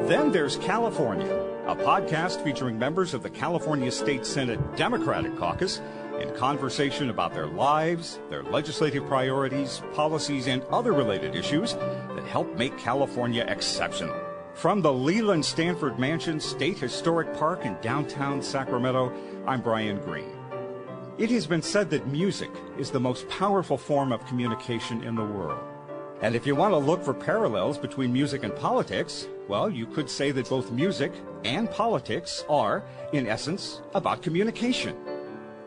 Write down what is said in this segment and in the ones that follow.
Then there's California, a podcast featuring members of the California State Senate Democratic Caucus in conversation about their lives, their legislative priorities, policies, and other related issues that help make California exceptional. From the Leland Stanford Mansion State Historic Park in downtown Sacramento, I'm Brian Green. It has been said that music is the most powerful form of communication in the world. And if you want to look for parallels between music and politics, well, you could say that both music and politics are, in essence, about communication.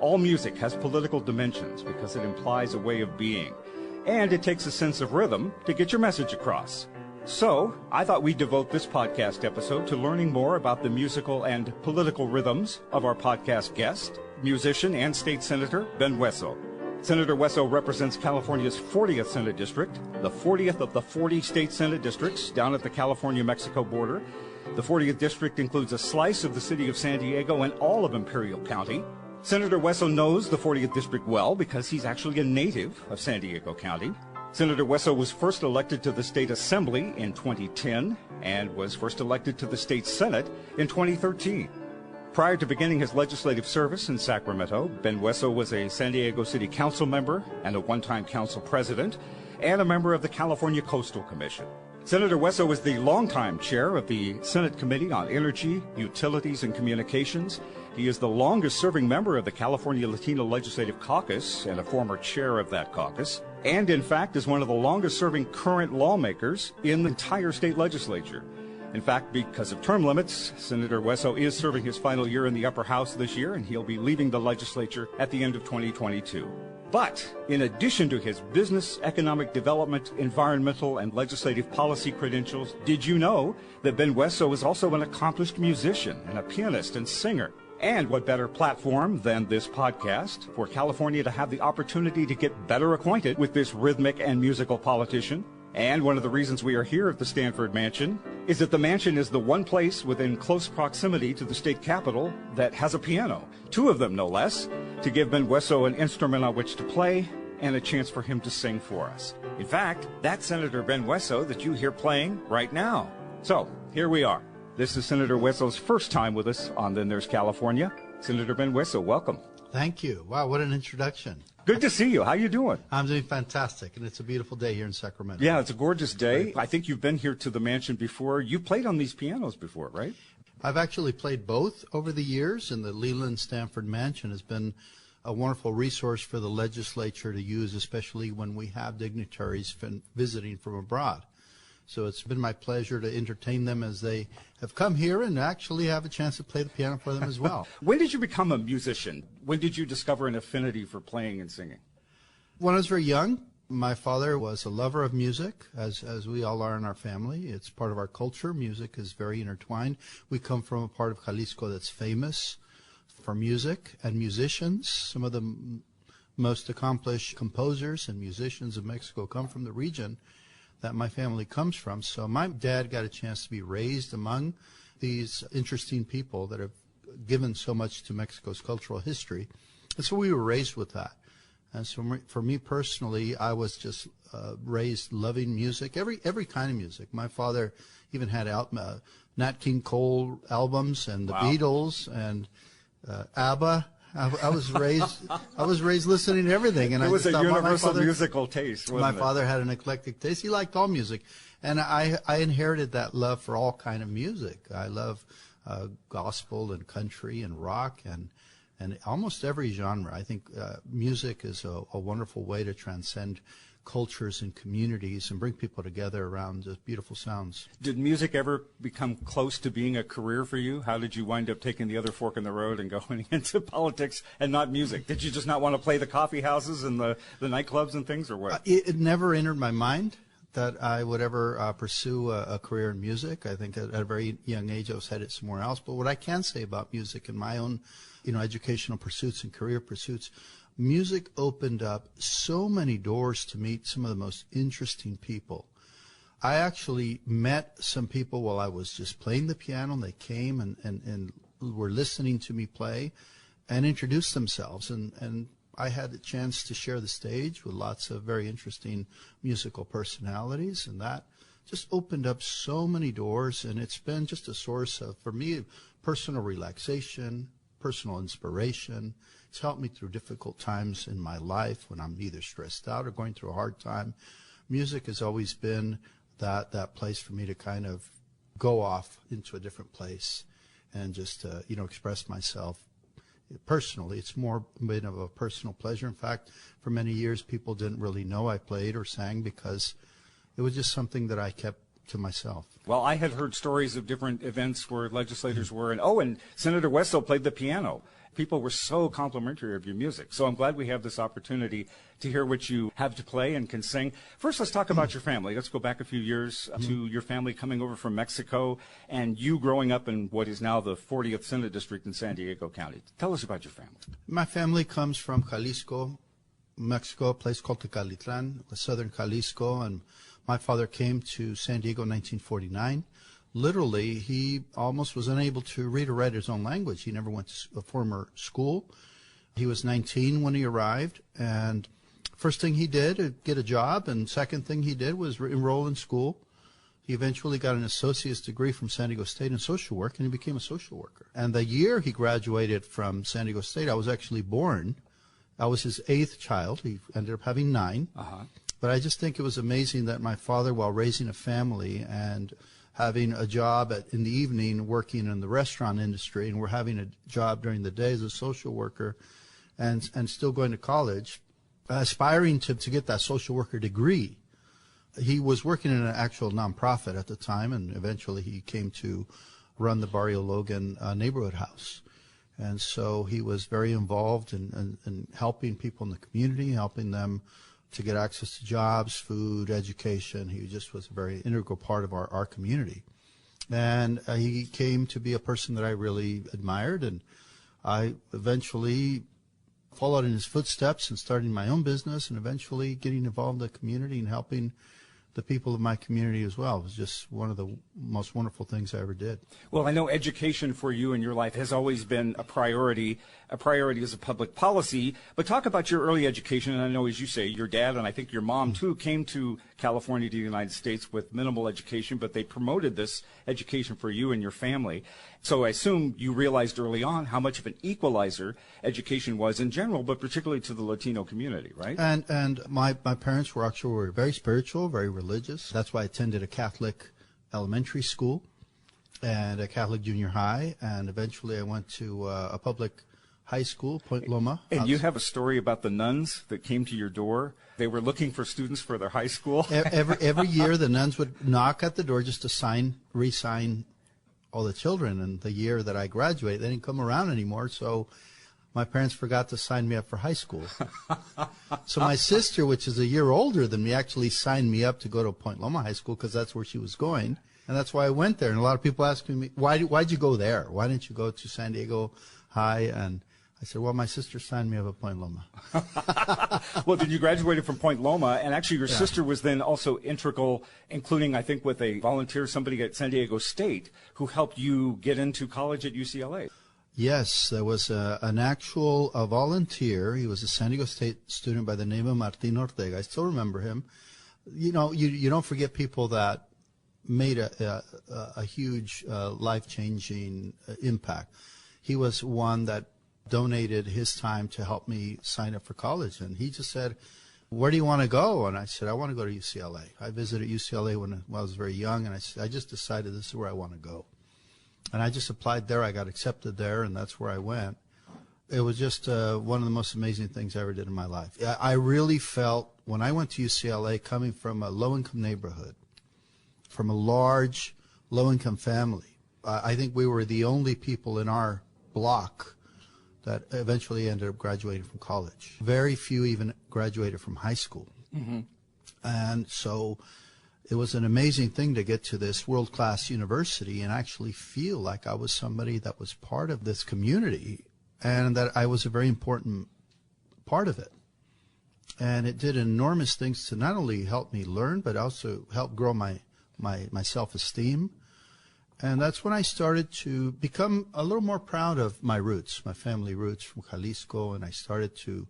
All music has political dimensions because it implies a way of being, and it takes a sense of rhythm to get your message across. So, I thought we'd devote this podcast episode to learning more about the musical and political rhythms of our podcast guest, musician and state senator Ben Hueso. Senator Hueso represents California's 40th Senate District, the 40th of the 40 state Senate districts down at the California-Mexico border. The 40th district includes a slice of the city of San Diego and all of Imperial County. Senator Hueso knows the 40th district well because he's actually a native of San Diego County. Senator Hueso was first elected to the State Assembly in 2010 and was first elected to the State Senate in 2013. Prior to beginning his legislative service in Sacramento, Ben Hueso was a San Diego City Council member and a one-time council president and a member of the California Coastal Commission. Senator Hueso is the longtime chair of the Senate Committee on Energy, Utilities, and Communications. He is the longest-serving member of the California Latino Legislative Caucus and a former chair of that caucus, and in fact is one of the longest-serving current lawmakers in the entire state legislature. In fact, because of term limits, Senator Hueso is serving his final year in the upper house this year, and he'll be leaving the legislature at the end of 2022. But in addition to his business, economic development, environmental, and legislative policy credentials, did you know that Ben Hueso is also an accomplished musician and a pianist and singer? And what better platform than this podcast for California to have the opportunity to get better acquainted with this rhythmic and musical politician? And one of the reasons we are here at the Stanford Mansion is that the mansion is the one place within close proximity to the state capitol that has a piano, two of them no less, to give Ben Hueso an instrument on which to play and a chance for him to sing for us. In fact, that's Senator Ben Hueso that you hear playing right now. So, here we are. This is Senator Hueso's first time with us on Then There's California. Senator Ben Hueso, welcome. Thank you. Wow, what an introduction. Good to see you. How you doing? I'm doing fantastic, and it's a beautiful day here in Sacramento. Yeah, it's a gorgeous day. I think you've been here to the mansion before. You played on these pianos before, right? I've actually played both over the years, and the Leland Stanford Mansion has been a wonderful resource for the legislature to use, especially when we have dignitaries visiting from abroad. So it's been my pleasure to entertain them as they have come here and actually have a chance to play the piano for them as well. When did you become a musician? When did you discover an affinity for playing and singing? When I was very young, my father was a lover of music, as we all are in our family. It's part of our culture. Music is very intertwined. We come from a part of Jalisco that's famous for music and musicians. Some of the most accomplished composers and musicians of Mexico come from the region that my family comes from. So my dad got a chance to be raised among these interesting people that have given so much to Mexico's cultural history. And so we were raised with that. And so for me personally, I was just raised loving music, every kind of music. My father even had Nat King Cole albums and the Beatles and ABBA. I was raised listening to everything, and it was a universal musical taste. My father had an eclectic taste. He liked all music, and I inherited that love for all kind of music. I love gospel and country and rock and almost every genre. I think music is a wonderful way to transcend cultures and communities and bring people together around just beautiful sounds. Did music ever become close to being a career for you? How did you wind up taking the other fork in the road and going into politics and not music? Did you just not want to play the coffee houses and the nightclubs and things, or what? It never entered my mind that I would ever pursue a career in music. I think at a very young age I was headed somewhere else. But what I can say about music and my own, educational pursuits and career pursuits, music opened up so many doors to meet some of the most interesting people. I actually met some people while I was just playing the piano, and they came and were listening to me play and introduced themselves. And I had the chance to share the stage with lots of very interesting musical personalities, and that just opened up so many doors, and it's been just a source of, for me, personal relaxation, personal inspiration. It's helped me through difficult times in my life when I'm either stressed out or going through a hard time. Music has always been that place for me to kind of go off into a different place and just, express myself. Personally, it's more been of a personal pleasure. In fact, for many years, people didn't really know I played or sang because it was just something that I kept to myself. Well, I had heard stories of different events where legislators were, and Senator Hueso played the piano. People were so complimentary of your music. So I'm glad we have this opportunity to hear what you have to play and can sing. First, let's talk about your family. Let's go back a few years to your family coming over from Mexico and you growing up in what is now the 40th Senate District in San Diego County. Tell us about your family. My family comes from Jalisco, Mexico, a place called Tecalitlan, southern Jalisco, and my father came to San Diego in 1949. Literally, he almost was unable to read or write his own language. He never went to a former school. He was 19 when he arrived, and first thing he did, get a job, and second thing he did was enroll in school. He eventually got an associate's degree from San Diego State in social work, and he became a social worker. And the year he graduated from San Diego State, I was actually born. I was his 8th child. He ended up having 9. But I just think it was amazing that my father, while raising a family and having a job in the evening working in the restaurant industry, and we're having a job during the day as a social worker and still going to college, aspiring to get that social worker degree. He was working in an actual nonprofit at the time, and eventually he came to run the Barrio Logan neighborhood house. And so he was very involved in helping people in the community, helping them to get access to jobs, food, education. He just was a very integral part of our community. And he came to be a person that I really admired, and I eventually followed in his footsteps and starting my own business and eventually getting involved in the community and helping the people of my community as well. It was just one of the most wonderful things I ever did. Well, I know education for you in your life has always been a priority as a public policy, but talk about your early education. And I know, as you say, your dad and I think your mom too came to California, to the United States with minimal education, but they promoted this education for you and your family. So I assume you realized early on how much of an equalizer education was in general, but particularly to the Latino community, right? And my parents were very spiritual, very religious. That's why I attended a Catholic elementary school and a Catholic junior high, and eventually I went to a public high school, Point Loma. And you have a story about the nuns that came to your door. They were looking for students for their high school. Every year the nuns would knock at the door just to re-sign all the children. And the year that I graduated, they didn't come around anymore, so my parents forgot to sign me up for high school. So my sister, which is a year older than me, actually signed me up to go to Point Loma High School because that's where she was going. And that's why I went there. And a lot of people ask me, why'd you go there? Why didn't you go to San Diego High? And I said, well, my sister signed me up at Point Loma. Well, then you graduated from Point Loma, and actually your sister was then also integral, including, I think, with a volunteer, somebody at San Diego State, who helped you get into college at UCLA. Yes, there was an actual volunteer. He was a San Diego State student by the name of Martin Ortega. I still remember him. You know, you don't forget people that made a huge life-changing impact. He was one that donated his time to help me sign up for college. And he just said, where do you want to go? And I said, I want to go to UCLA. I visited UCLA when I was very young, and I just decided this is where I want to go. And I just applied there. I got accepted there, and that's where I went. It was just one of the most amazing things I ever did in my life. I really felt when I went to UCLA, coming from a low-income neighborhood, from a large low-income family, I think we were the only people in our block that eventually ended up graduating from college. Very few even graduated from high school. Mm-hmm. And so it was an amazing thing to get to this world-class university and actually feel like I was somebody that was part of this community and that I was a very important part of it. And it did enormous things to not only help me learn, but also help grow my self-esteem. And that's when I started to become a little more proud of my roots, my family roots from Jalisco, and I started to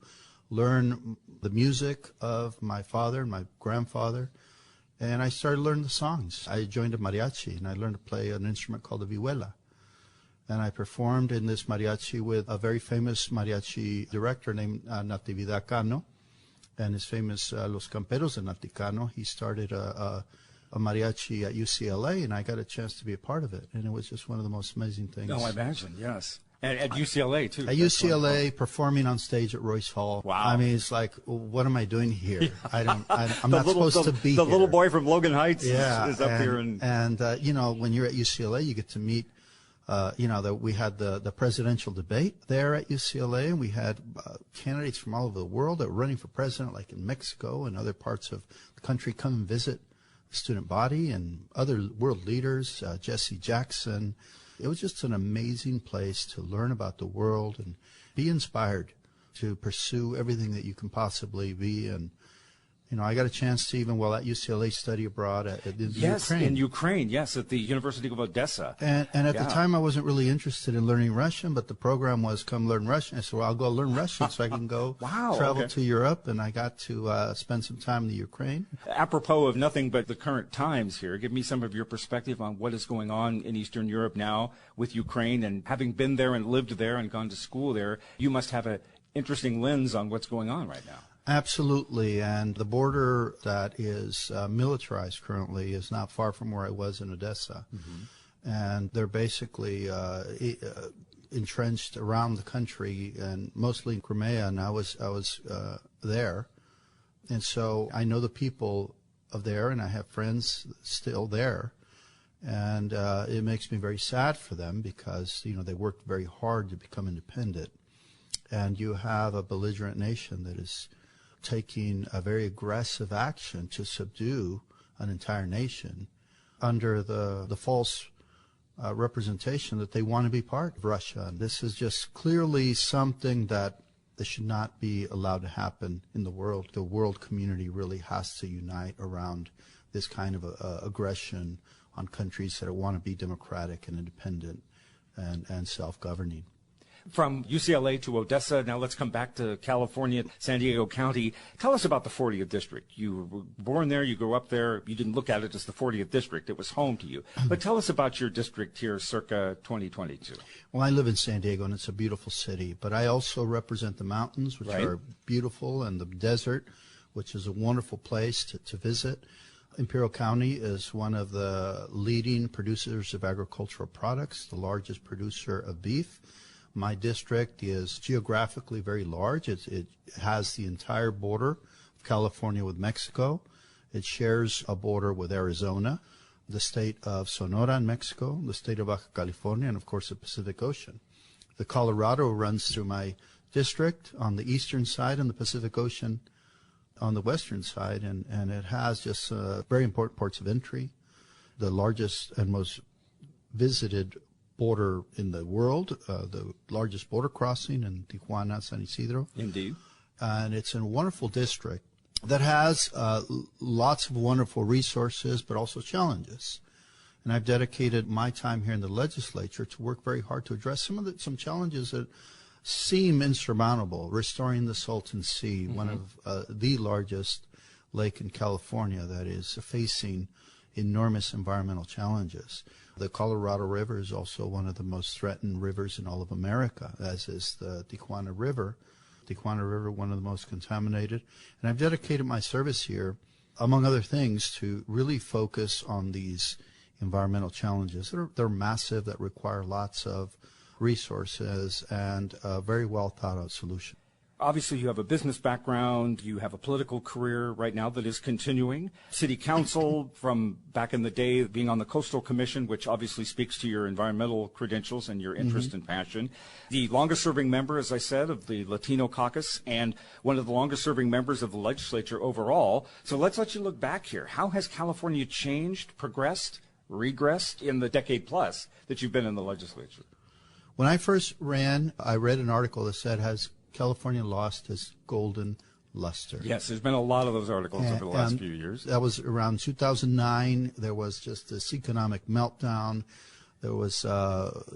learn the music of my father and my grandfather. And I started learning the songs. I joined a mariachi, and I learned to play an instrument called the vihuela. And I performed in this mariachi with a very famous mariachi director named Natividad Cano, and his famous Los Camperos de Naticano. He started a mariachi at UCLA, and I got a chance to be a part of it. And it was just one of the most amazing things. Oh, I imagine, yes. And at UCLA, too. At UCLA, performing on stage at Royce Hall. Wow. I mean, it's like, what am I doing here? I'm not supposed to be the here. little boy from Logan Heights is up here. And you know, when you're at UCLA, you get to meet, we had the presidential debate there at UCLA, and we had candidates from all over the world that were running for president, like in Mexico and other parts of the country, come and visit the student body, and other world leaders, Jesse Jackson. It was just an amazing place to learn about the world and be inspired to pursue everything that you can possibly be. And, you know, I got a chance to, even while at UCLA, study abroad in Ukraine. Yes, in Ukraine, yes, at the University of Odessa. And at the time, I wasn't really interested in learning Russian, but the program was come learn Russian. I said, well, I'll go learn Russian so I can go travel to Europe. And I got to spend some time in the Ukraine. Apropos of nothing but the current times here, give me some of your perspective on what is going on in Eastern Europe now with Ukraine. And having been there and lived there and gone to school there, you must have an interesting lens on what's going on right now. Absolutely, and the border that is militarized currently is not far from where I was in Odessa, and they're basically entrenched around the country, and mostly in Crimea. And I was there, and so I know the people of there, and I have friends still there, and it makes me very sad for them because they worked very hard to become independent, and you have a belligerent nation that is taking a very aggressive action to subdue an entire nation under the false representation that they want to be part of Russia. And this is just clearly something that should not be allowed to happen in the world. The world community really has to unite around this kind of aggression on countries that want to be democratic and independent and self-governing. From UCLA to Odessa, now let's come back to California, San Diego County. Tell us about the 40th District. You were born there, you grew up there, you didn't look at it as the 40th District, it was home to you. But tell us about your district here circa 2022. Well, I live in San Diego, and it's a beautiful city, but I also represent the mountains, which are beautiful, and the desert, which is a wonderful place to visit. Imperial County is one of the leading producers of agricultural products, the largest producer of beef. My district is geographically very large. It has the entire border of California with Mexico. It shares a border with Arizona, the state of Sonora in Mexico, the state of Baja California, and of course the Pacific Ocean. The Colorado runs through my district on the eastern side and the Pacific Ocean on the western side, and it has just very important ports of entry, the largest and most visited border in the world, the largest border crossing in Tijuana, San Isidro. Indeed. And it's a wonderful district that has lots of wonderful resources, but also challenges. And I've dedicated my time here in the legislature to work very hard to address some challenges that seem insurmountable. Restoring the Salton Sea, one of the largest lake in California that is facing enormous environmental challenges. The Colorado River is also one of the most threatened rivers in all of America, as is the Tijuana River. Tijuana River, one of the most contaminated. And I've dedicated my service here, among other things, to really focus on these environmental challenges. They're massive, that require lots of resources and a very well thought out solution. Obviously, you have a business background, you have a political career right now that is continuing. City council from back in the day, being on the Coastal Commission, which obviously speaks to your environmental credentials and your interest and passion. The longest serving member, as I said, of the Latino caucus, and one of the longest serving members of the legislature overall. So let's let you look back here. How has California changed, progressed, regressed in the decade plus that you've been in the legislature? When I first ran, I read an article that said, has California lost its golden luster? Yes, there's been a lot of those articles over the last few years. That was around 2009. There was just this economic meltdown. There was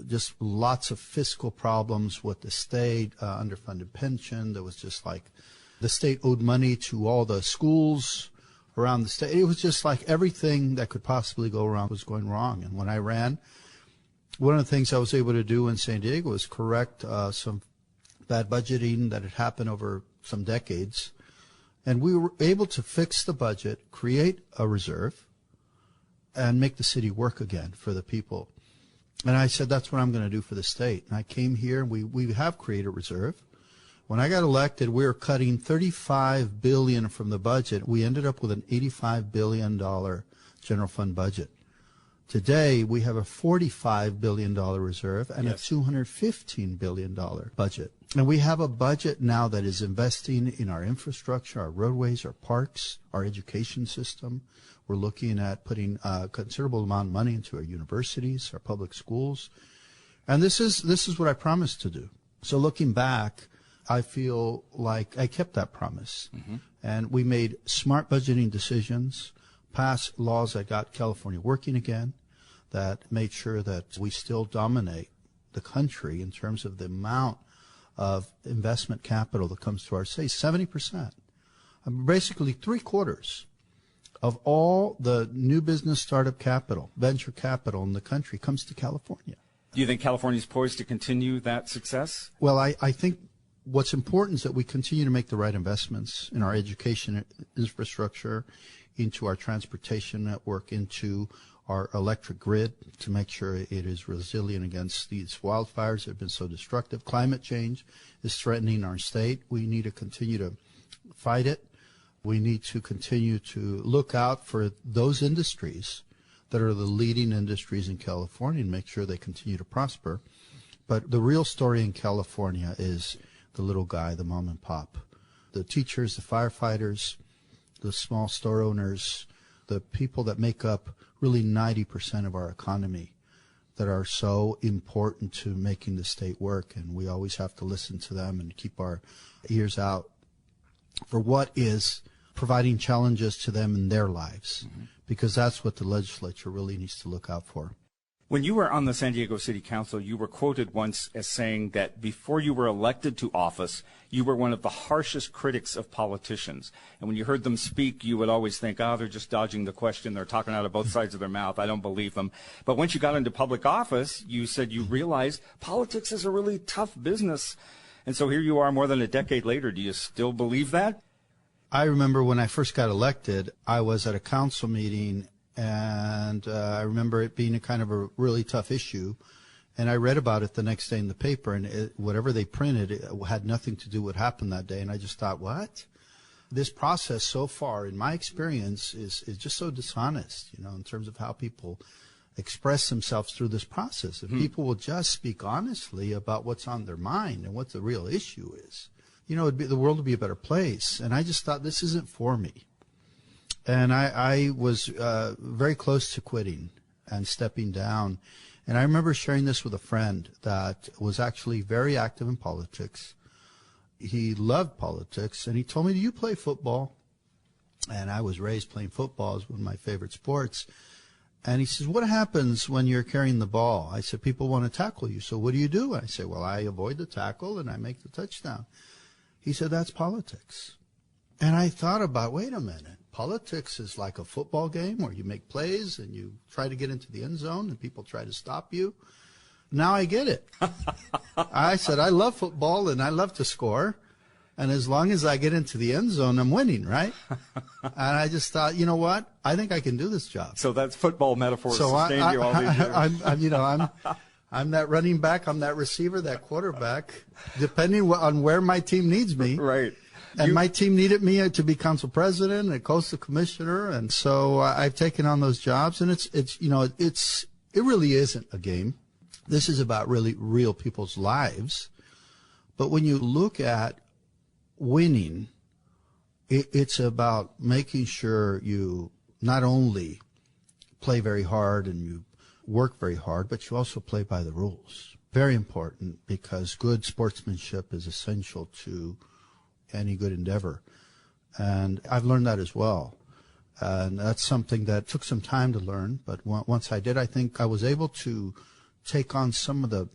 just lots of fiscal problems with the state, underfunded pension. There was just like the state owed money to all the schools around the state. It was just like everything that could possibly go wrong was going wrong. And when I ran, one of the things I was able to do in San Diego was correct some bad budgeting that had happened over some decades. And we were able to fix the budget, create a reserve, and make the city work again for the people. And I said, that's what I'm going to do for the state. And I came here, and we have created a reserve. When I got elected, we were cutting $35 billion from the budget. We ended up with an $85 billion general fund budget. Today, we have a $45 billion reserve and a $215 billion budget. And we have a budget now that is investing in our infrastructure, our roadways, our parks, our education system. We're looking at putting a considerable amount of money into our universities, our public schools. And this is what I promised to do. So looking back, I feel like I kept that promise. Mm-hmm. And we made smart budgeting decisions, passed laws that got California working again, that made sure that we still dominate the country in terms of the amount of investment capital that comes to our state. 70%. Basically 3/4 of all the new business startup capital, venture capital in the country comes to California. Do you think California is poised to continue that success? Well, I think what's important is that we continue to make the right investments in our education infrastructure, into our transportation network, into our electric grid to make sure it is resilient against these wildfires that have been so destructive. Climate change is threatening our state. We need to continue to fight it. We need to continue to look out for those industries that are the leading industries in California and make sure they continue to prosper. But the real story in California is the little guy, the mom and pop, the teachers, the firefighters, the small store owners, the people that make up really 90% of our economy that are so important to making the state work. And we always have to listen to them and keep our ears out for what is providing challenges to them in their lives, because that's what the legislature really needs to look out for. When you were on the San Diego City Council, you were quoted once as saying that before you were elected to office, you were one of the harshest critics of politicians. And when you heard them speak, you would always think, oh, they're just dodging the question. They're talking out of both sides of their mouth. I don't believe them. But once you got into public office, you said you realized politics is a really tough business. And so here you are more than a decade later. Do you still believe that? I remember when I first got elected, I was at a council meeting, and I remember it being a kind of a really tough issue. And I read about it the next day in the paper, and whatever they printed, it had nothing to do with what happened that day. And I just thought, what? This process so far, in my experience, is just so dishonest, in terms of how people express themselves through this process. If people will just speak honestly about what's on their mind and what the real issue is, the world would be a better place. And I just thought, this isn't for me. And I was very close to quitting and stepping down. And I remember sharing this with a friend that was actually very active in politics. He loved politics, and he told me, do you play football? And I was raised playing football as one of my favorite sports. And he says, what happens when you're carrying the ball? I said, people want to tackle you, so what do you do? And I said, well, I avoid the tackle and I make the touchdown. He said, that's politics. And I thought about, wait a minute. Politics is like a football game where you make plays and you try to get into the end zone and people try to stop you. Now I get it. I said, I love football and I love to score. And as long as I get into the end zone, I'm winning, right? And I just thought, you know what? I think I can do this job. So that's football metaphor sustained you all these years. I'm that running back, I'm that receiver, that quarterback, depending on where my team needs me. Right. And my team needed me to be council president and coastal commissioner, and so I've taken on those jobs. And it really isn't a game. This is about really real people's lives. But when you look at winning, it's about making sure you not only play very hard and you work very hard, but you also play by the rules. Very important, because good sportsmanship is essential to any good endeavor. And I've learned that as well. And that's something that took some time to learn. But once I did, I think I was able to take on some of the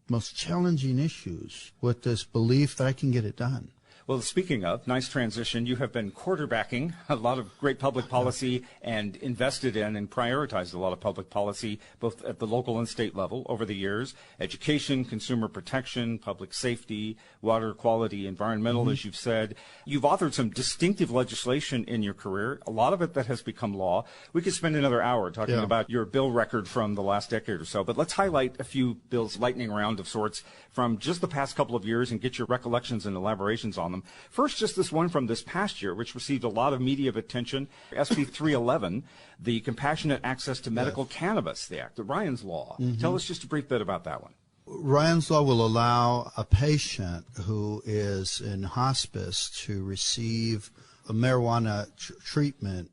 most challenging issues with this belief that I can get it done. Well, speaking of, nice transition, you have been quarterbacking a lot of great public policy and invested in and prioritized a lot of public policy, both at the local and state level over the years. Education, consumer protection, public safety, water quality, environmental, as you've said. You've authored some distinctive legislation in your career, a lot of it that has become law. We could spend another hour talking about your bill record from the last decade or so, but let's highlight a few bills, lightning round of sorts, from just the past couple of years and get your recollections and elaborations on them. First, just this one from this past year, which received a lot of media attention, SB 311, the Compassionate Access to Medical Cannabis, the Act, the Ryan's Law. Tell us just a brief bit about that one. Ryan's Law will allow a patient who is in hospice to receive a marijuana treatment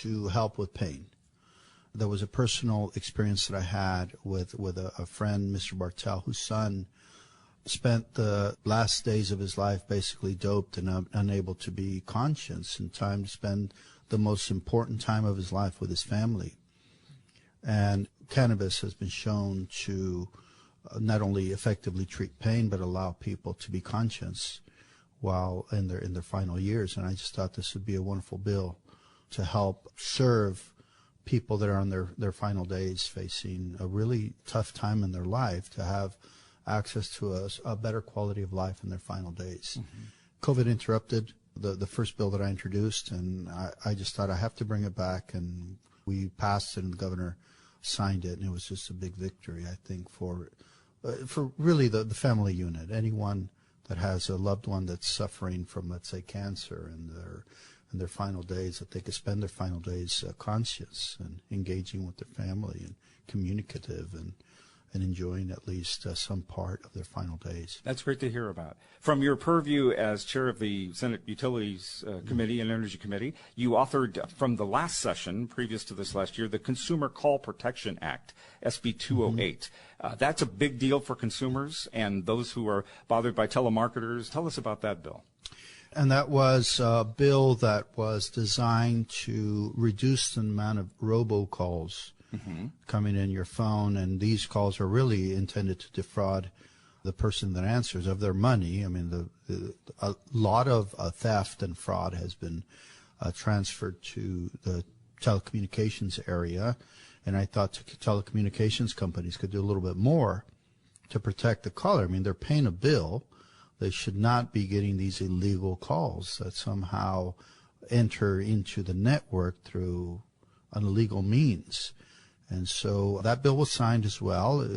to help with pain. There was a personal experience that I had with a friend, Mr. Bartel, whose son spent the last days of his life basically doped and unable to be conscious, and time to spend the most important time of his life with his family. And cannabis has been shown to not only effectively treat pain, but allow people to be conscious while in their final years. And I just thought this would be a wonderful bill to help serve people that are on their final days, facing a really tough time in their life, to have access to a better quality of life in their final days. COVID interrupted the first bill that I introduced, and I just thought I have to bring it back, and we passed it, and the governor signed it, and it was just a big victory, I think, for really the family unit. Anyone that has a loved one that's suffering from, let's say, cancer in their final days, that they could spend their final days conscious and engaging with their family and communicative and enjoying at least some part of their final days. That's great to hear about. From your purview as chair of the Senate Utilities Committee and Energy Committee, you authored from the last session, previous to this last year, the Consumer Call Protection Act, SB 208. That's a big deal for consumers and those who are bothered by telemarketers. Tell us about that bill. And that was a bill that was designed to reduce the amount of robocalls coming in your phone, and these calls are really intended to defraud the person that answers of their money. I mean, a lot of theft and fraud has been transferred to the telecommunications area, and I thought telecommunications companies could do a little bit more to protect the caller. I mean, they're paying a bill. They should not be getting these illegal calls that somehow enter into the network through an illegal means. And so that bill was signed as well.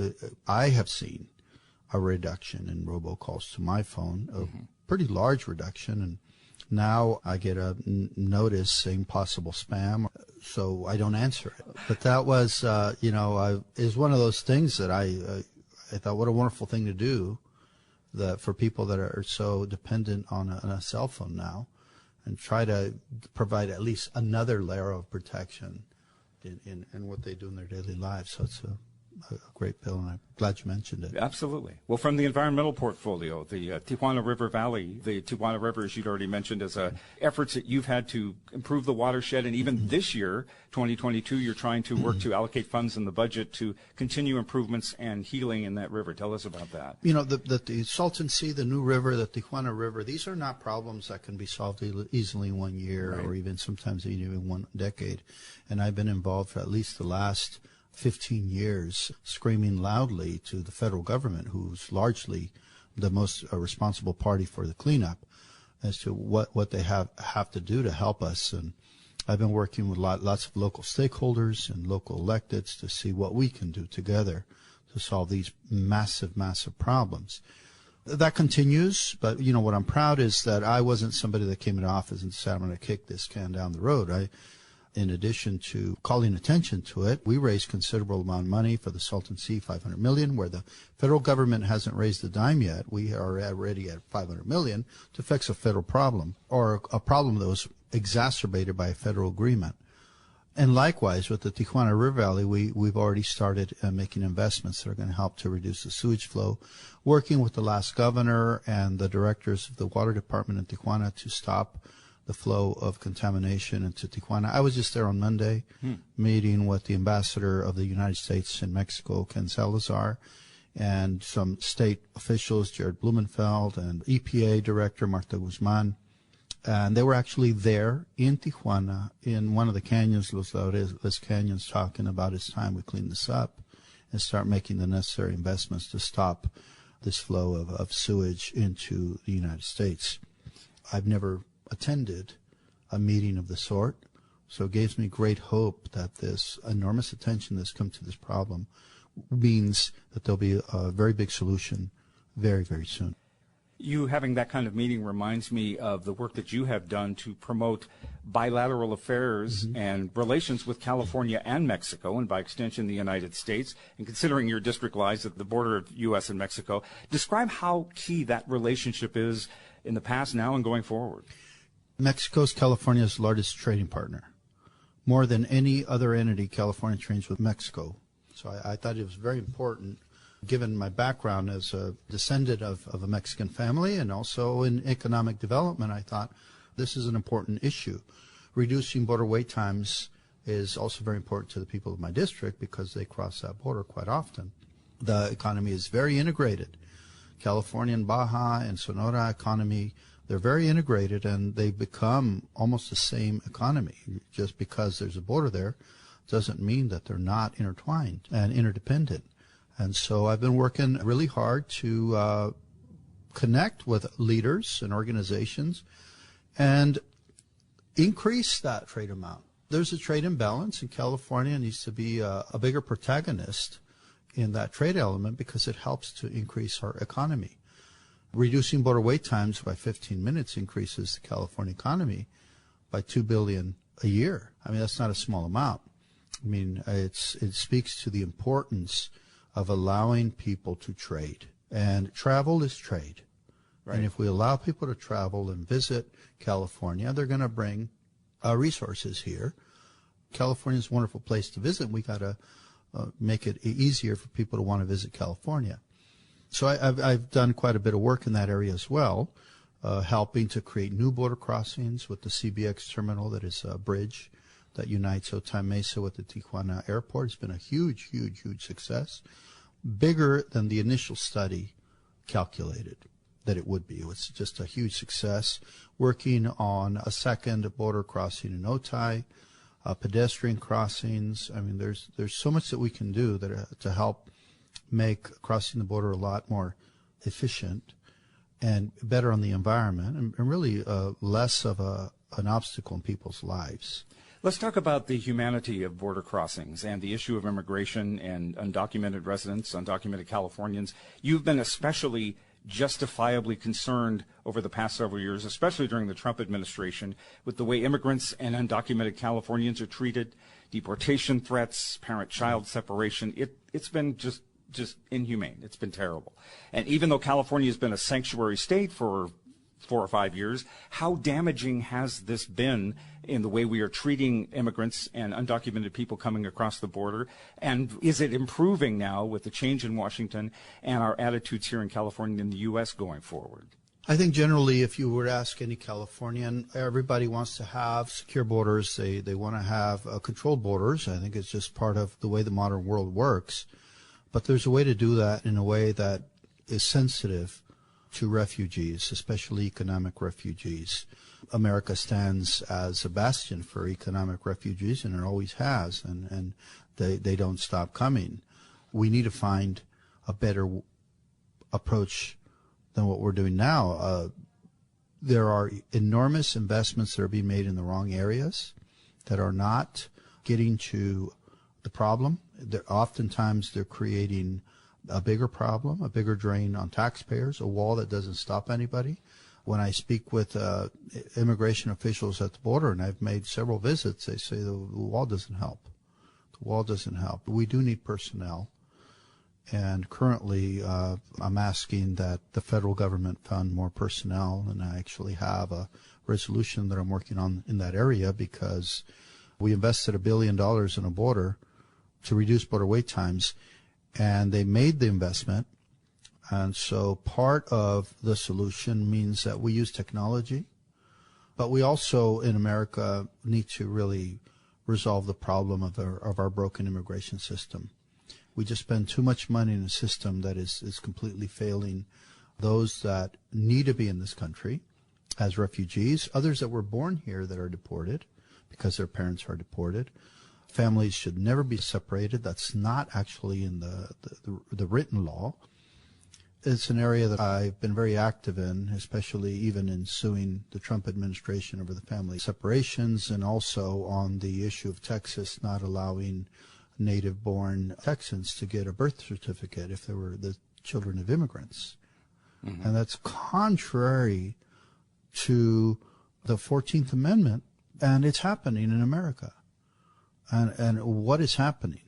I have seen a reduction in robocalls to my phone, a pretty large reduction. And now I get a notice saying possible spam, so I don't answer it. But that was, is one of those things that I thought, what a wonderful thing to do, that for people that are so dependent on a cell phone now, and try to provide at least another layer of protection in what they do in their daily lives. So it's a great bill, and I'm glad you mentioned it. Absolutely. Well, from the environmental portfolio, the Tijuana River Valley, the Tijuana River, as you'd already mentioned, as efforts that you've had to improve the watershed, and even this year, 2022, you're trying to work to allocate funds in the budget to continue improvements and healing in that river. Tell us about that. You know, the Salton Sea, the new river, the Tijuana River, these are not problems that can be solved easily in 1 year, or even sometimes even 1 decade. And I've been involved for at least the last 15 years, screaming loudly to the federal government, who's largely the most responsible party for the cleanup, as to what they have to do to help us. And I've been working with lots of local stakeholders and local electeds to see what we can do together to solve these massive, massive problems. That continues, but what I'm proud is that I wasn't somebody that came into office and said, I'm going to kick this can down the road. In addition to calling attention to it, we raised considerable amount of money for the Salton Sea, $500 million, where the federal government hasn't raised a dime yet. We are already at $500 million to fix a federal problem, or a problem that was exacerbated by a federal agreement. And likewise, with the Tijuana River Valley, we've already started making investments that are going to help to reduce the sewage flow, working with the last governor and the directors of the water department in Tijuana to stop the flow of contamination into Tijuana. I was just there on Monday, meeting with the ambassador of the United States in Mexico, Ken Salazar, and some state officials, Jared Blumenfeld, and EPA Director Marta Guzman. And they were actually there in Tijuana, in one of the canyons, Los Laureles Canyons, talking about it's time we clean this up and start making the necessary investments to stop this flow of sewage into the United States. I've never attended a meeting of the sort, so it gives me great hope that this enormous attention that's come to this problem means that there'll be a very big solution very, very soon. You having that kind of meeting reminds me of the work that you have done to promote bilateral affairs and relations with California and Mexico, and by extension the United States. And considering your district lies at the border of U.S. and Mexico, describe how key that relationship is in the past, now, and going forward. Mexico is California's largest trading partner. More than any other entity, California trades with Mexico. So I thought it was very important, given my background as a descendant of a Mexican family and also in economic development. I thought this is an important issue. Reducing border wait times is also very important to the people of my district because they cross that border quite often. The economy is very integrated. California and Baja and Sonora economy, they're very integrated, and they become almost the same economy. Just because there's a border there doesn't mean that they're not intertwined and interdependent. And so I've been working really hard to connect with leaders and organizations and increase that trade amount. There's a trade imbalance, and California needs to be a bigger protagonist in that trade element because it helps to increase our economy. Reducing border wait times by 15 minutes increases the California economy by $2 billion a year. I mean, that's not a small amount. I mean, it speaks to the importance of allowing people to trade. And travel is trade. Right. And if we allow people to travel and visit California, they're going to bring resources here. California is a wonderful place to visit. We got to make it easier for people to want to visit California. So I've done quite a bit of work in that area as well, helping to create new border crossings with the CBX terminal, that is a bridge that unites Otay Mesa with the Tijuana airport. It's been a huge, huge, huge success, bigger than the initial study calculated that it would be. It was just a huge success. Working on a second border crossing in Otay, pedestrian crossings. I mean, there's so much that we can do that to help make crossing the border a lot more efficient and better on the environment, and really less of an obstacle in people's lives. Let's talk about the humanity of border crossings and the issue of immigration and undocumented residents, undocumented Californians. You've been especially justifiably concerned over the past several years, especially during the Trump administration, with the way immigrants and undocumented Californians are treated, deportation threats, parent-child separation. It's been just inhumane. It's been terrible. And even though California has been a sanctuary state for 4 or 5 years, how damaging has this been in the way we are treating immigrants and undocumented people coming across the border? And is it improving now with the change in Washington and our attitudes here in California and the U.S. going forward? I think generally, if you were to ask any Californian, everybody wants to have secure borders. They want to have controlled borders. I think it's just part of the way the modern world works. But there's a way to do that in a way that is sensitive to refugees, especially economic refugees. America stands as a bastion for economic refugees, and it always has, and they don't stop coming. We need to find a better approach than what we're doing now. There are enormous investments that are being made in the wrong areas that are not getting to the problem. Oftentimes they're creating a bigger problem, a bigger drain on taxpayers, a wall that doesn't stop anybody. When I speak with immigration officials at the border, and I've made several visits, they say the wall doesn't help. The wall doesn't help. We do need personnel. And currently, I'm asking that the federal government fund more personnel, and I actually have a resolution that I'm working on in that area because we invested $1 billion in a border to reduce border wait times, and they made the investment. And so part of the solution means that we use technology, but we also in America need to really resolve the problem of our broken immigration system. We just spend too much money in a system that is completely failing those that need to be in this country as refugees, others that were born here that are deported because their parents are deported. Families should never be separated. That's not actually in the written law. It's an area that I've been very active in, especially even in suing the Trump administration over the family separations, and also on the issue of Texas not allowing native-born Texans to get a birth certificate if they were the children of immigrants. Mm-hmm. And that's contrary to the 14th Amendment, and it's happening in America. And what is happening?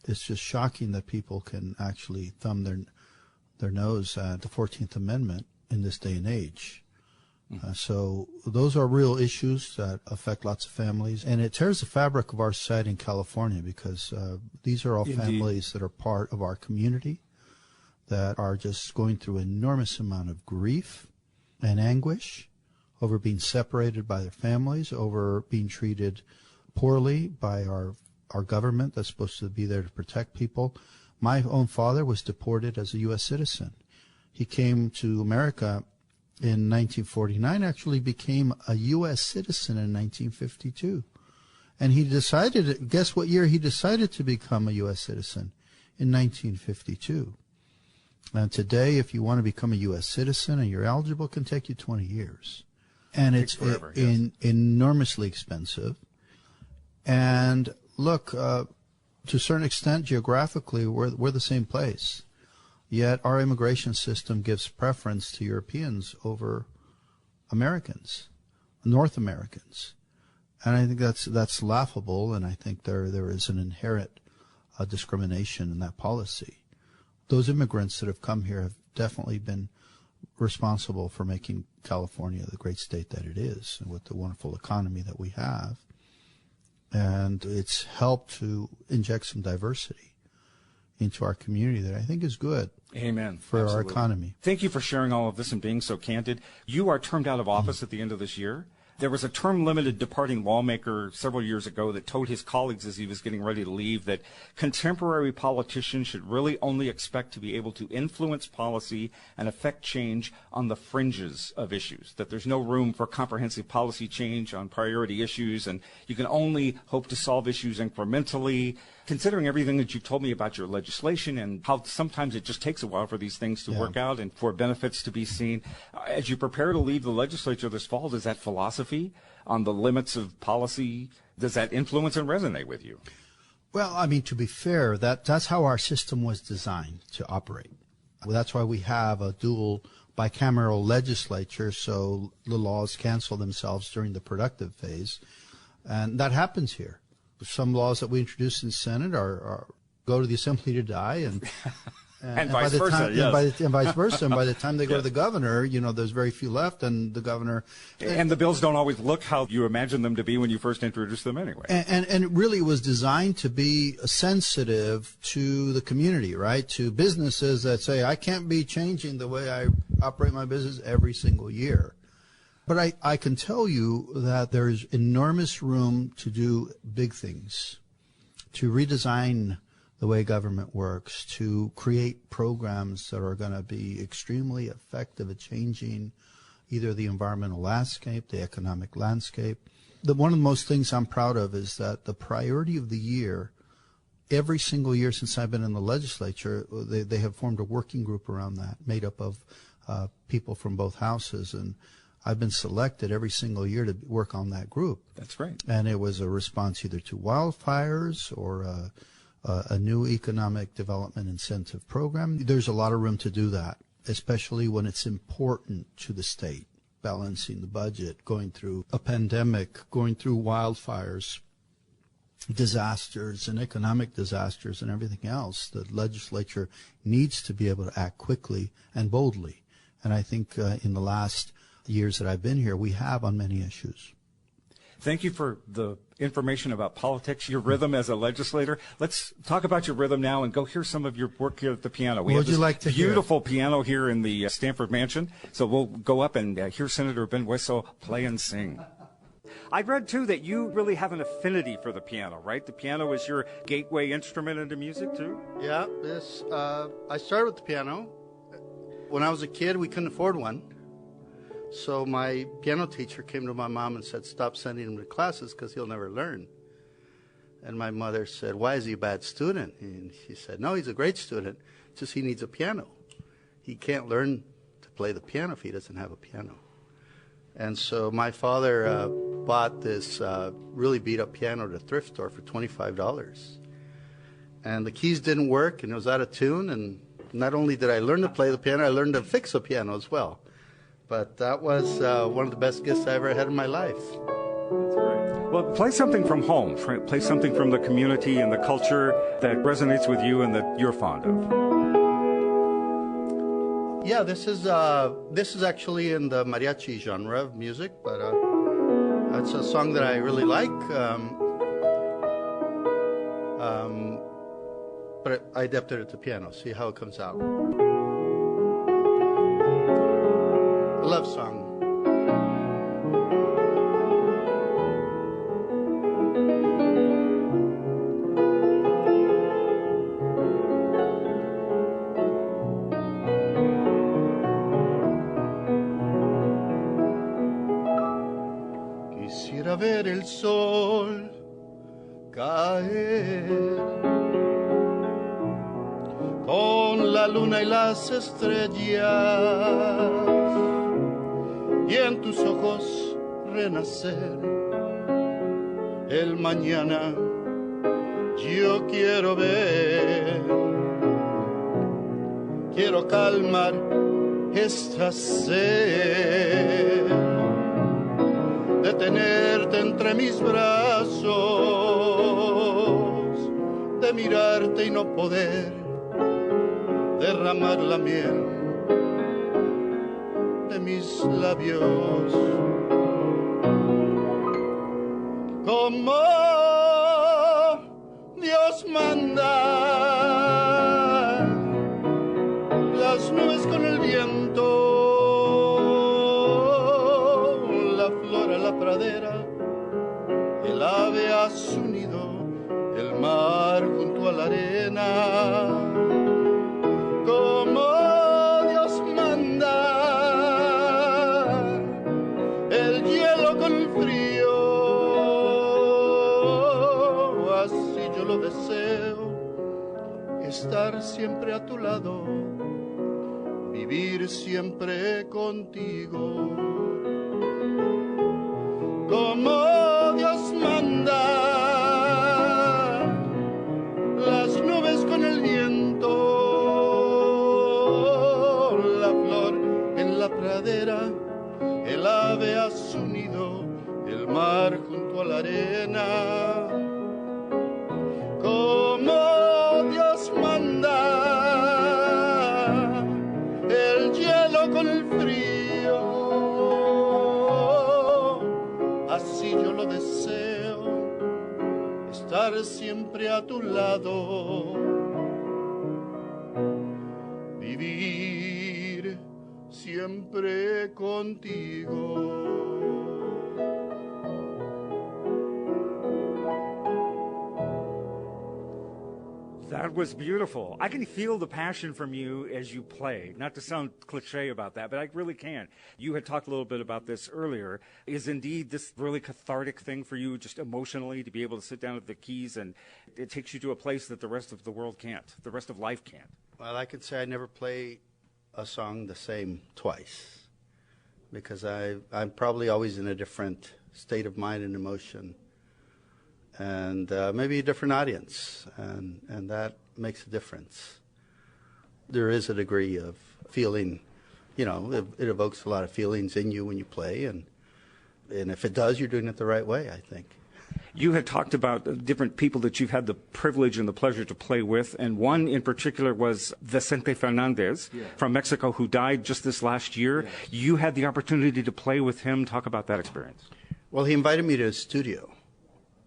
It's just shocking that people can actually thumb their nose at the 14th Amendment in this day and age. Mm-hmm. So those are real issues that affect lots of families, and it tears the fabric of our society in California because these are all Indeed. Families that are part of our community that are just going through an enormous amount of grief and anguish over being separated by their families, over being treated poorly by our government that's supposed to be there to protect people. My own father was deported as a U.S. citizen. He came to America in 1949, actually became a U.S. citizen in 1952. And he decided, guess what year he decided to become a U.S. citizen? In 1952. And today, if you want to become a U.S. citizen and you're eligible, it can take you 20 years. And it's forever, yes. enormously expensive. And look, to a certain extent, geographically, we're the same place. Yet our immigration system gives preference to Europeans over Americans, North Americans. And I think that's laughable, and I think there is an inherent discrimination in that policy. Those immigrants that have come here have definitely been responsible for making California the great state that it is, and with the wonderful economy that we have. And it's helped to inject some diversity into our community that I think is good. Amen. For Absolutely. Our economy. Thank you for sharing all of this and being so candid. You are termed out of office at the end of this year. There was a term-limited departing lawmaker several years ago that told his colleagues as he was getting ready to leave that contemporary politicians should really only expect to be able to influence policy and affect change on the fringes of issues, that there's no room for comprehensive policy change on priority issues, and you can only hope to solve issues incrementally. Considering everything that you've told me about your legislation and how sometimes it just takes a while for these things to work out and for benefits to be seen, as you prepare to leave the legislature this fall, does that philosophy on the limits of policy, does that influence and resonate with you? Well, I mean, to be fair, that's how our system was designed to operate. That's why we have a dual bicameral legislature, so the laws cancel themselves during the productive phase. And that happens here. Some laws that we introduce in the Senate go to the Assembly to die, and vice versa, yes. And vice versa. And by the time they go to the governor, there's very few left, and the governor. And the bills don't always look how you imagine them to be when you first introduce them anyway. And it really was designed to be sensitive to the community, right? To businesses that say, I can't be changing the way I operate my business every single year. But I can tell you that there's enormous room to do big things, to redesign the way government works, to create programs that are going to be extremely effective at changing either the environmental landscape, the economic landscape. One of the most things I'm proud of is that the priority of the year, every single year since I've been in the legislature, they have formed a working group around that, made up of people from both houses, and I've been selected every single year to work on that group. That's great. And it was a response either to wildfires or a new economic development incentive program. There's a lot of room to do that, especially when it's important to the state, balancing the budget, going through a pandemic, going through wildfires, disasters and economic disasters and everything else. The legislature needs to be able to act quickly and boldly. And I think in the last years that I've been here, we have on many issues. Thank you for the information about politics, your rhythm as a legislator. Let's talk about your rhythm now and go hear some of your work here at the piano. We have this beautiful piano here in the Stanford Mansion, so we'll go up and hear Senator Ben Hueso play and sing. I read, too, that you really have an affinity for the piano, right? The piano is your gateway instrument into music, too? Yeah, I started with the piano. When I was a kid, we couldn't afford one. So my piano teacher came to my mom and said, stop sending him to classes because he'll never learn. And my mother said, why is he a bad student? And she said, no, he's a great student, just he needs a piano. He can't learn to play the piano if he doesn't have a piano. And so my father bought this really beat-up piano at a thrift store for $25. And the keys didn't work, and it was out of tune. And not only did I learn to play the piano, I learned to fix the piano as well. But that was one of the best gifts I ever had in my life. That's great. Well, play something from home. Play something from the community and the culture that resonates with you and that you're fond of. Yeah, this is actually in the mariachi genre of music, but it's a song that I really like. But I adapted it to piano. See how it comes out. A love song. Quisiera ver el sol caer con la luna y las estrellas y en tus ojos renacer el mañana. Yo quiero ver, quiero calmar esta sed de tenerte entre mis brazos, de mirarte y no poder derramar la miel de mis labios. Como Dios manda las nubes con el viento, la pradera, el ave a su nido, el mar junto a la arena, como Dios manda, el hielo con el frío, así yo lo deseo, estar siempre a tu lado, vivir siempre contigo. Como Dios manda, las nubes con el viento, la flor en la pradera, el ave a su nido, el mar junto a la arena. Como Dios manda, el hielo con el frío, así yo lo deseo, estar siempre a tu lado, vivir siempre contigo. That was beautiful. I can feel the passion from you as you play. Not to sound cliche about that, but I really can. You had talked a little bit about this earlier. Is indeed this really cathartic thing for you, just emotionally, to be able to sit down at the keys and it takes you to a place that the rest of the world can't, the rest of life can't? Well, I could say I never play a song the same twice because I'm probably always in a different state of mind and emotion. And maybe a different audience, and that makes a difference. There is a degree of feeling, you know, it evokes a lot of feelings in you when you play, and if it does, you're doing it the right way, I think. You had talked about different people that you've had the privilege and the pleasure to play with, and one in particular was Vicente Fernandez from Mexico, who died just this last year. Yes. You had the opportunity to play with him. Talk about that experience. Well, he invited me to his studio.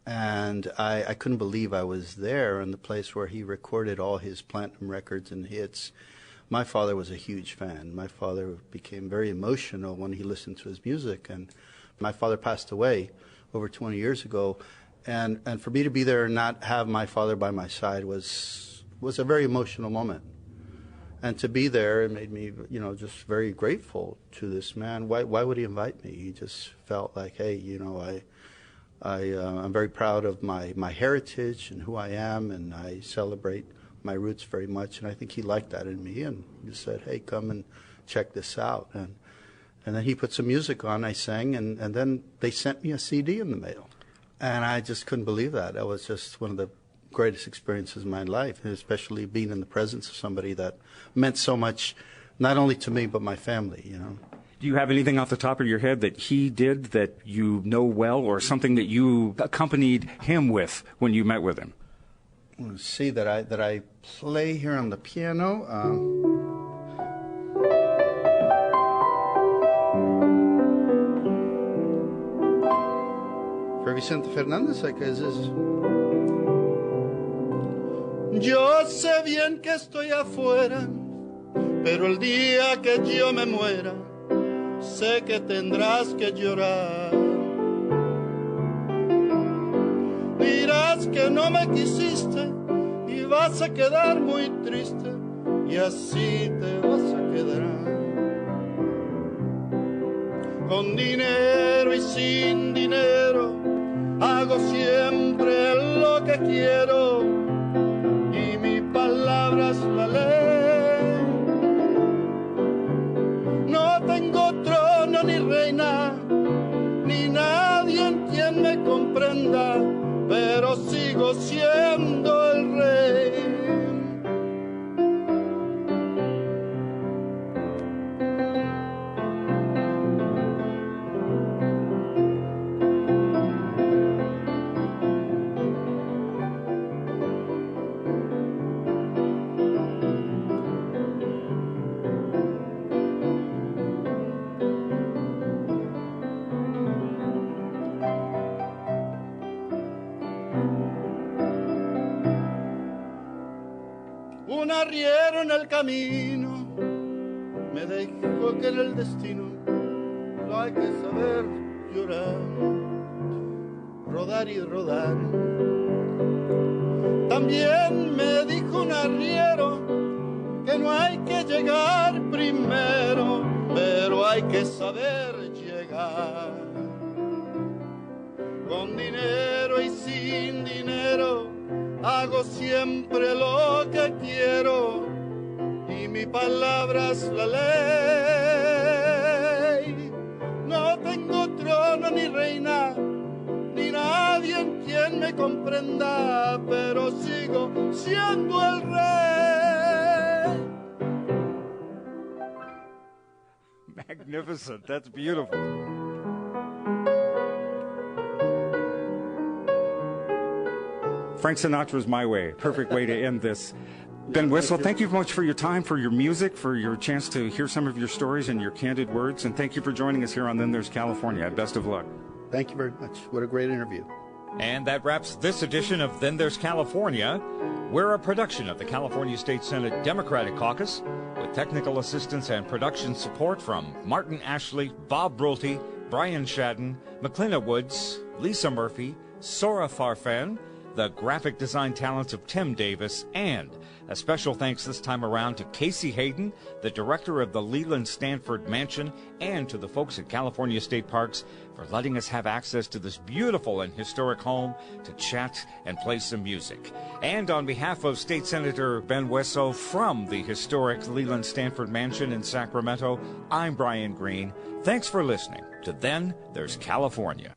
And I couldn't believe I was there in the place where he recorded all his platinum records and hits. My father was a huge fan. My father became very emotional when he listened to his music. And my father passed away over 20 years ago. And for me to be there and not have my father by my side was a very emotional moment. And to be there, it made me, just very grateful to this man. Why would he invite me? He just felt like, hey, I'm very proud of my heritage and who I am, and I celebrate my roots very much. And I think he liked that in me, and he said, hey, come and check this out. And then he put some music on, I sang, and then they sent me a CD in the mail. And I just couldn't believe that. That was just one of the greatest experiences of my life, especially being in the presence of somebody that meant so much, not only to me, but my family, Do you have anything off the top of your head that he did that you know well, or something that you accompanied him with when you met with him? Let's see, that I play here on the piano. For Vicente Fernández, I guess is. Yo sé bien que estoy afuera, pero el día que yo me muera, sé que tendrás que llorar. Dirás que no me quisiste y vas a quedar muy triste, y así te vas a quedar. Con dinero y sin dinero, hago siempre lo que quiero, y mi palabra es la ley. No tengo trono ni reina, ni nadie en quien me comprenda, pero sigo siendo el rey. Un arriero en el camino me dijo que en el destino no hay que saber llorar, rodar y rodar. También me dijo un arriero que no hay que llegar primero, pero hay que saber llegar. Con dinero y sin dinero, hago siempre lo que quiero, y mi palabra es la ley. No tengo trono ni reina, ni nadie en quien me comprenda, pero sigo siendo el rey. Magnificent. That's beautiful. Frank Sinatra's My Way. Perfect way to end this. Ben Hueso, thank you very much for your time, for your music, for your chance to hear some of your stories and your candid words, and thank you for joining us here on Then There's California. Best of luck. Thank you very much. What a great interview. And that wraps this edition of Then There's California. We're a production of the California State Senate Democratic Caucus, with technical assistance and production support from Martin Ashley, Bob Brulte, Brian Shadden, McClina Woods, Lisa Murphy, Sora Farfan, the graphic design talents of Tim Davis, and a special thanks this time around to Casey Hayden, the director of the Leland Stanford Mansion, and to the folks at California State Parks for letting us have access to this beautiful and historic home to chat and play some music. And on behalf of State Senator Ben Hueso from the historic Leland Stanford Mansion in Sacramento, I'm Brian Green. Thanks for listening to Then There's California.